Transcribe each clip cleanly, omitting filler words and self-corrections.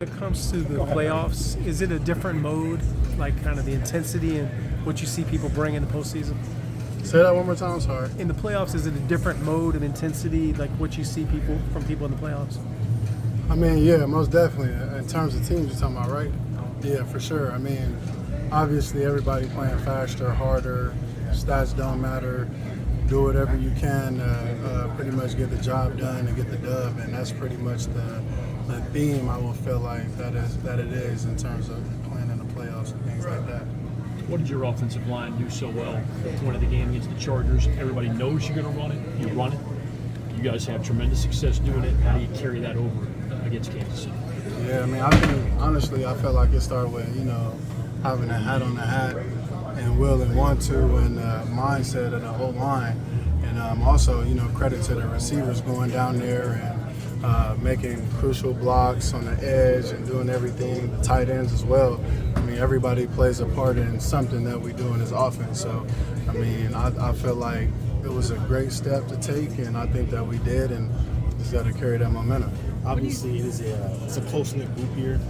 When it comes to the playoffs, is it a different mode, like kind of the intensity and what you see people bring in the postseason? Say that one more time, sorry. In the playoffs, is it a different mode of intensity, like what you see people in the playoffs? I mean, yeah, most definitely. In terms of teams you're talking about, right? Yeah, for sure. I mean, obviously everybody playing faster, harder, stats don't matter. Do whatever you can to pretty much get the job done and get the dub, and that's pretty much the theme I will feel like that it is in terms of playing in the playoffs and things like that. What did your offensive line do so well at the end of the game against the Chargers? Everybody knows you're going to run it. You run it. You guys have tremendous success doing it. How do you carry that over against Kansas City? Yeah, I mean, I think, honestly, I felt like it started with, having a hat on the hat and will and want to and mindset of the whole line. And also, credit to the receivers going down there and making crucial blocks on the edge and doing everything, the tight ends as well. I mean, everybody plays a part in something that we do in this offense. So, I mean, I feel like it was a great step to take, and I think that we did, and just got to carry that momentum. Obviously, it's a close-knit group here.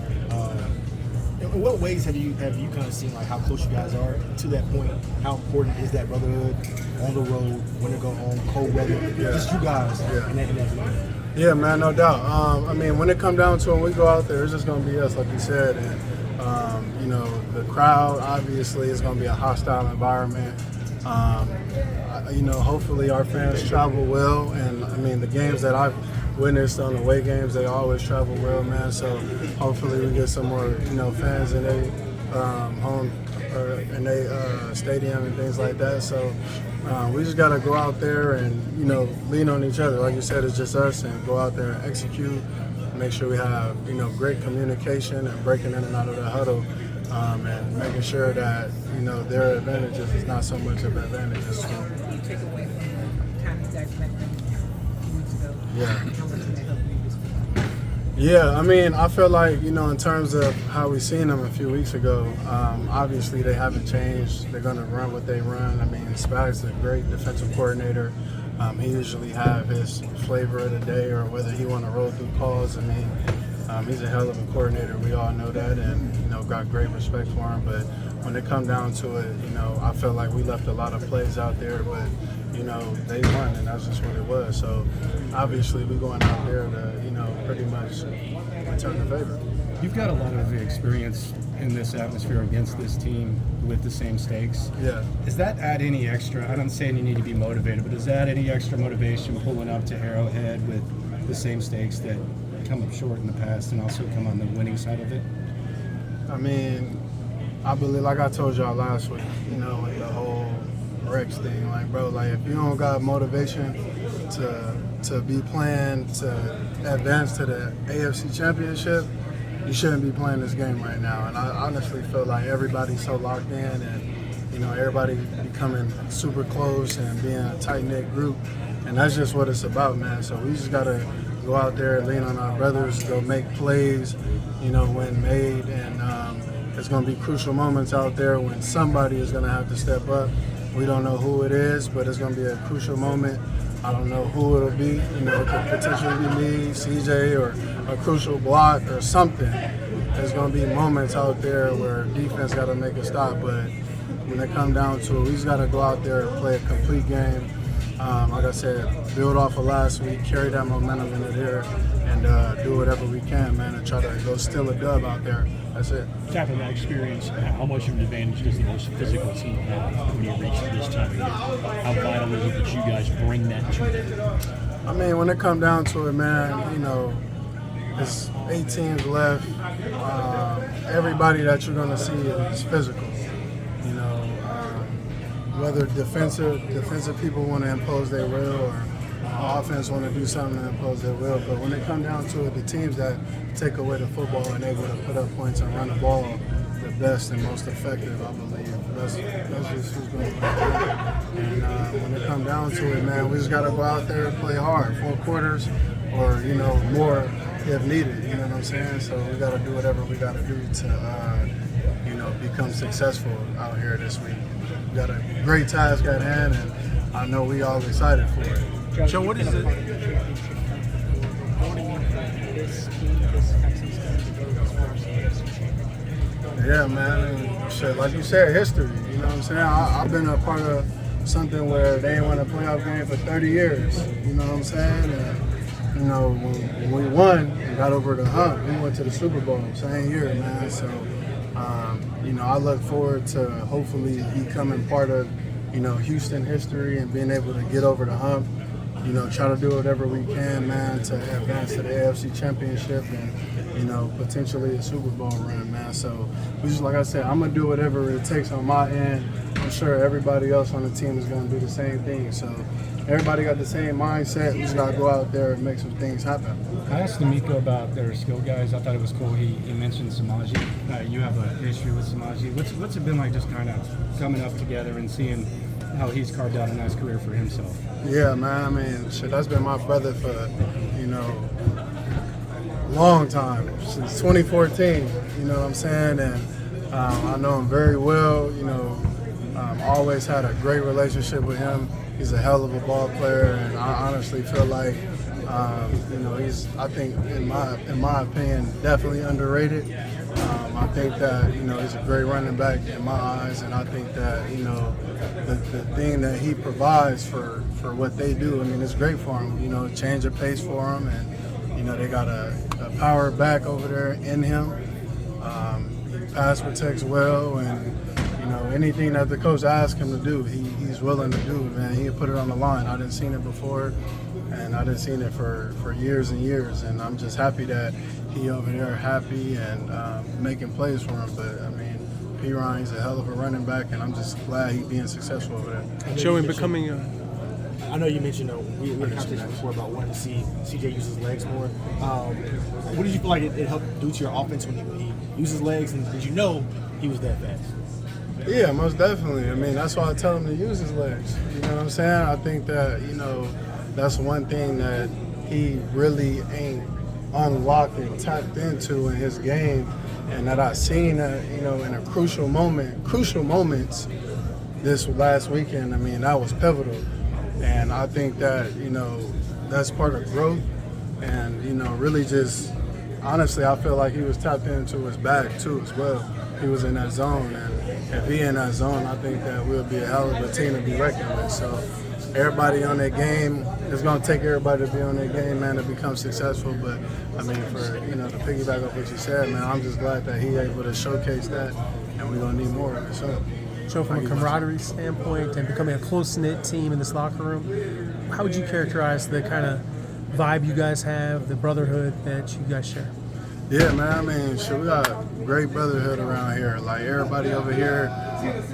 In what ways have you kind of seen like how close you guys are to that point? How important is that brotherhood on the road, when to go home, cold weather? Yeah. Just you guys Yeah. in that moment. Yeah, man, no doubt. I mean, when it comes down to it, when we go out there, it's just going to be us, like you said. And, the crowd, obviously, is going to be a hostile environment. Hopefully our fans travel well. And, I mean, the games that I've witnessed on away games, they always travel well, man. So hopefully we get some more, fans in their home or in their stadium and things like that. So we just got to go out there and, lean on each other. Like you said, it's just us, and go out there and execute. Make sure we have, great communication and breaking in and out of the huddle, and making sure that, their advantages is not so much of an advantage as well. What do you take away from the time you guys met a few weeks ago? Yeah. How much did that help you this week? Yeah, I mean, I feel like, in terms of how we seen them a few weeks ago, obviously they haven't changed. They're going to run what they run. I mean, Spag's a great defensive coordinator. He usually have his flavor of the day, or whether he want to roll through calls. I mean, he's a hell of a coordinator. We all know that, and, got great respect for him. But when it come down to it, I felt like we left a lot of plays out there, but, they won, and that's just what it was. So, obviously, we're going out there to, pretty much return the favor. You've got a lot of experience in this atmosphere against this team with the same stakes. Yeah. Does that add any extra? I don't say you need to be motivated, but does that add any extra motivation pulling up to Arrowhead with the same stakes that come up short in the past and also come on the winning side of it? I mean, I believe, like I told y'all last week, with the whole Rex thing, like, bro, like, if you don't got motivation to be playing to advance to the AFC Championship, you shouldn't be playing this game right now. And I honestly feel like everybody's so locked in, and, everybody becoming super close and being a tight-knit group. And that's just what it's about, man. So we just got to go out there and lean on our brothers, go make plays, when made. And it's going to be crucial moments out there when somebody is going to have to step up. We don't know who it is, but it's going to be a crucial moment. I don't know who it'll be. It could potentially be me, CJ, or a crucial block or something. There's going to be moments out there where defense got to make a stop, but when it comes down to it, we just got to go out there and play a complete game. Like I said, build off of last week, carry that momentum into there, and do whatever we can, man, and try to go steal a dub out there. That's it. Tapping that experience, how much of an advantage does the most physical team have when you reach this time of year? How vital is it that you guys bring that to them? I mean, when it comes down to it, man, it's 8 teams left. Everybody that you're going to see is physical. Whether defensive people want to impose their will, or offense want to do something to impose their will. But when it comes down to it, the teams that take away the football and able to put up points and run the ball the best and most effective, I believe. That's just who's going to win. And when it comes down to it, man, we just got to go out there and play hard, 4 quarters, or more if needed. You know what I'm saying? So we got to do whatever we got to do to, become successful out here this week. We got a great task at hand, and I know we all excited for it. Joe, what is it? This team, this Texans team, Yeah, man. And shit, like you said, history. You know what I'm saying? I've been a part of something where they ain't won a playoff game for 30 years. You know what I'm saying? And, you know, when we won and got over the hump, we went to the Super Bowl same year, man. So, you know, I look forward to hopefully becoming part of, you know, Houston history and being able to get over the hump. You know, try to do whatever we can, man, to advance to the AFC Championship and, you know, potentially a Super Bowl run, man. So, we just, like I said, I'm going to do whatever it takes on my end. I'm sure everybody else on the team is going to do the same thing. So, everybody got the same mindset. We just got to go out there and make some things happen. I asked D'Amico about their skill guys. I thought it was cool. He mentioned Samaji. You have an issue with Samaji. What's it been like just kind of coming up together and seeing how he's carved out a nice career for himself? Yeah, man. I mean, shit, that's been my brother for, you know, long time, since 2014. You know what I'm saying? And I know him very well. You know, always had a great relationship with him. He's a hell of a ball player, and I honestly feel like, you know, he's, I think, in my opinion, definitely underrated. I think that, you know, he's a great running back in my eyes, and I think that, you know, the thing that he provides for what they do, I mean, it's great for him. You know, change of pace for him, and, you know, they got a power back over there in him. He pass protects well, and, you know, anything that the coach asks him to do, he's willing to do, man. He can put it on the line. I didn't seen it before, and I didn't seen it for years and years, and I'm just happy that he over there happy and making plays for him. But, I mean, P. Ryan's a hell of a running back, and I'm just glad he's being successful over there. Showing becoming a... I know you mentioned, we had a conversation before about wanting to see CJ use his legs more. What did you feel like it helped do to your offense when he used his legs, and did you know he was that fast? Yeah, most definitely. I mean, that's why I tell him to use his legs. You know what I'm saying? I think that, you know, that's one thing that he really ain't unlocked and tapped into in his game, and that I seen that, you know, in a crucial moments this last weekend. I mean, that was pivotal. And I think that, you know, that's part of growth, and, you know, really just, honestly, I feel like he was tapped into his bag too as well. He was in that zone, and if he in that zone, I think that we'll be a hell of a team to be reckoned with. So everybody on their game, it's going to take everybody to be on their game, man, to become successful. But, I mean, for, you know, to piggyback off what you said, man, I'm just glad that he able to showcase that, and we're going to need more of it. So from a camaraderie standpoint and becoming a close-knit team in this locker room, how would you characterize the kind of vibe you guys have, the brotherhood that you guys share? Yeah, man, I mean, shit, we got great brotherhood around here. Like, everybody over here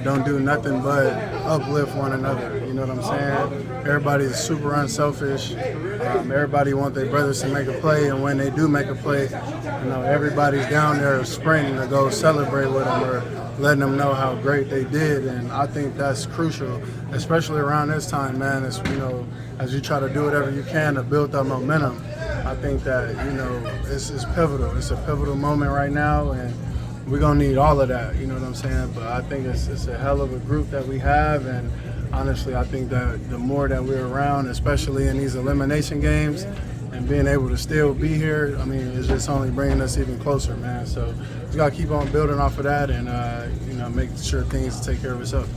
don't do nothing but uplift one another. You know what I'm saying? Everybody is super unselfish. Everybody want their brothers to make a play, and when they do make a play, you know, everybody's down there sprinting to go celebrate with them or letting them know how great they did. And I think that's crucial, especially around this time, man. It's, you know, as you try to do whatever you can to build that momentum. I think that, you know, it's pivotal. It's a pivotal moment right now, and we're going to need all of that, you know what I'm saying? But I think it's a hell of a group that we have, and honestly, I think that the more that we're around, especially in these elimination games, and being able to still be here, I mean, it's just only bringing us even closer, man. So we got to keep on building off of that and, you know, make sure things take care of itself.